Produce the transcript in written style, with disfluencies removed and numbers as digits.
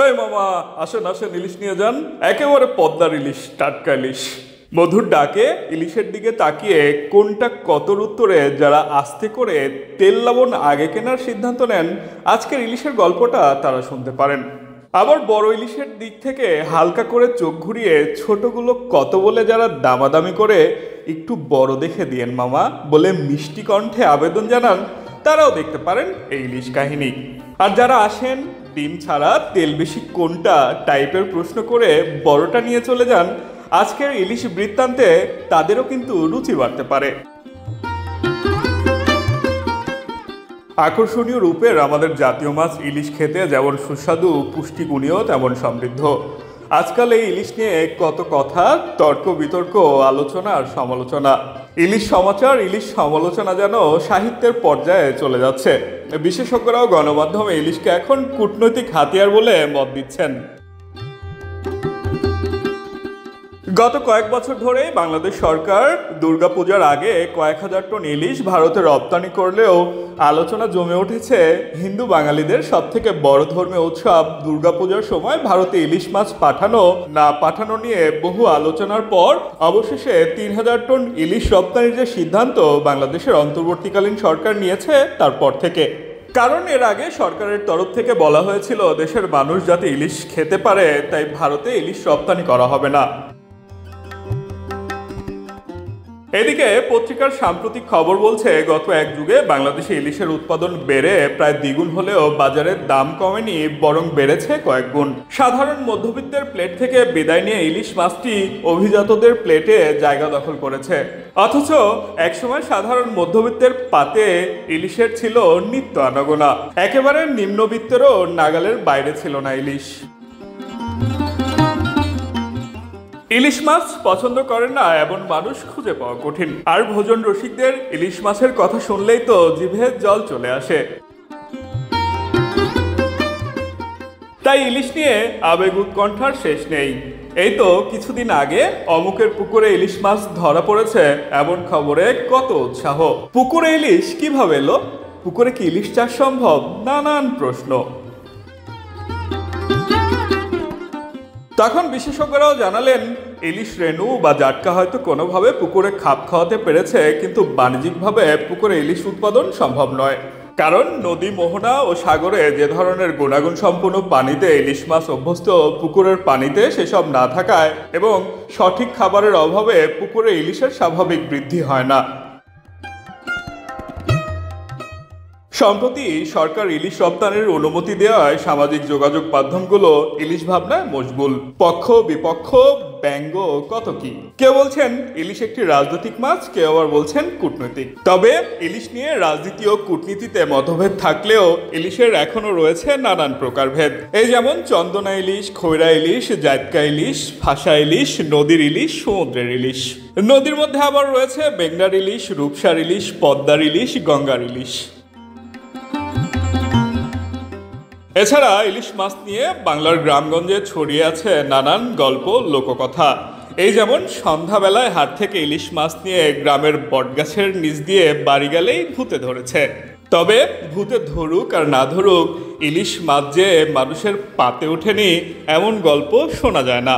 এই মামা, আসেন আসেন, ইলিশ নিয়ে যান। একেবারে পদ্মার ইলিশ, টাটকা ইলিশ। মধুর ডাকে ইলিশের দিকে তাকিয়ে কোনটা কতর উত্তরে যারা আস্তে করে তেল লবণ আগে কেনার সিদ্ধান্ত নেন, আজকের ইলিশের গল্পটা তারা শুনতে পারেন। আবার বড় ইলিশের দিক থেকে হালকা করে চোখ ঘুরিয়ে ছোটগুলো কত বলে যারা দামাদামি করে একটু বড় দেখে দিয়েন মামা বলে মিষ্টি কণ্ঠে আবেদন জানান, তারাও দেখতে পারেন এই ইলিশ কাহিনী। আর যারা আসেন ডিম ছাড়া তেল বেশি কোনটা টাইপের প্রশ্ন করে বড়টা নিয়ে চলে যান, আজকের ইলিশ বৃত্তান্তে তাদেরও কিন্তু রুচি বাড়তে পারে। আকর্ষণীয় রূপের আমাদের জাতীয় মাছ ইলিশ খেতে যেমন সুস্বাদু, পুষ্টিগুণীয় তেমন সমৃদ্ধ। আজকাল এই ইলিশ নিয়ে কত কথা, তর্ক বিতর্ক, আলোচনা আর সমালোচনা। ইলিশ সমাচার, ইলিশ সমালোচনা যেন সাহিত্যের পর্যায়ে চলে যাচ্ছে। বিশেষজ্ঞরাও গণমাধ্যমে ইলিশকে এখন কূটনৈতিক হাতিয়ার বলে মত দিচ্ছেন। গত কয়েক বছর ধরে বাংলাদেশ সরকার দুর্গাপূজার আগে কয়েক হাজার টন ইলিশ ভারতে রপ্তানি করলেও আলোচনা জমে উঠেছে হিন্দু বাঙালিদের সবথেকে বড় ধর্মীয় উৎসব দুর্গাপূজার সময় ভারতে ইলিশ মাছ পাঠানো না পাঠানো নিয়ে বহু আলোচনার পর অবশেষে ৩,০০০ টন ইলিশ রপ্তানির যে সিদ্ধান্ত বাংলাদেশের অন্তর্বর্তীকালীন সরকার নিয়েছে তারপর থেকে। কারণ এর আগে সরকারের তরফ থেকে বলা হয়েছিল দেশের মানুষ যাতে ইলিশ খেতে পারে তাই ভারতে ইলিশ রপ্তানি করা হবে না। এদিকে পত্রিকার সাম্প্রতিক খবর বলছে গত এক যুগে বাংলাদেশে ইলিশের উৎপাদন বেড়ে প্রায় দ্বিগুণ হলেও বাজারের দাম কমেনি, বরং বেড়েছে কয়েক গুণ। সাধারণ মধ্যবিত্তের প্লেট থেকে বিদায় নিয়ে ইলিশ মাছটি অভিজাতদের প্লেটে জায়গা দখল করেছে। অথচ একসময় সাধারণ মধ্যবিত্তের পাতে ইলিশের ছিল নিত্য আনাগোনা। একেবারে নিম্নবিত্তেরও নাগালের বাইরে ছিল না ইলিশ। ইলিশ মাছ পছন্দ করেন না এমন মানুষ খুঁজে পাওয়া কঠিন। আর ভোজন রসিকদের ইলিশ মাছের কথা শুনলেই তো জিভে জল চলে আসে। তাই ইলিশ নিয়ে আবেগ উৎকণ্ঠার শেষ নেই। এই তো কিছুদিন আগে অমুকের পুকুরে ইলিশ মাছ ধরা পড়েছে এমন খবরে কত উৎসাহ। পুকুরে ইলিশ কিভাবে এলো? পুকুরে কি ইলিশ চাষ সম্ভব? নানান প্রশ্ন। তখন বিশেষজ্ঞরাও জানালেন ইলিশ রেণু বা জাটকা হয়তো কোনোভাবে পুকুরে খাপ খাওয়াতে পেরেছে, কিন্তু বাণিজ্যিকভাবে পুকুরে ইলিশ উৎপাদন সম্ভব নয়। কারণ নদী, মোহনা ও সাগরে যে ধরনের গুণাগুণ সম্পন্ন পানিতে ইলিশ মাছ অভ্যস্ত, পুকুরের পানিতে সেসব না থাকায় এবং সঠিক খাবারের অভাবে পুকুরে ইলিশের স্বাভাবিক বৃদ্ধি হয় না। সম্প্রতি সরকার ইলিশ রপ্তানির অনুমতি দেওয়ায় সামাজিক যোগাযোগ মাধ্যমগুলো ইলিশ ভাবনায় মশগুল। পক্ষ বিপক্ষ, ব্যঙ্গ, কত কি। কেউ বলছেন ইলিশ একটি রাজনৈতিক মাছ, কেউ আবার বলছেন কূটনৈতিক। তবে ইলিশ নিয়ে রাজনীতি ও কূটনীতিতে মতভেদ থাকলেও ইলিশের এখনো রয়েছে নানান প্রকারভেদ। এই যেমন চন্দনা ইলিশ, খৈরা ইলিশ, জাটকা ইলিশ, ফাঁসা ইলিশ, নদীর ইলিশ, সমুদ্রের ইলিশ। নদীর মধ্যে আবার রয়েছে বেঙ্গার ইলিশ, রূপসার ইলিশ, পদ্মার ইলিশ, গঙ্গার ইলিশ। এছাড়া ইলিশ মাছ নিয়ে বাংলার গ্রামগঞ্জে ছড়িয়ে আছে নানান গল্প, লোককথা। এই যেমন সন্ধ্যাবেলায় হাট থেকে ইলিশ মাছ নিয়ে গ্রামের বটগাছের নিচ দিয়ে বাড়ি গেলেই ভূতে ধরেছে। তবে ভূতে ধরুক আর না ধরুক, ইলিশ মাছ যে মানুষের পাতে ওঠেনি এমন গল্প শোনা যায় না।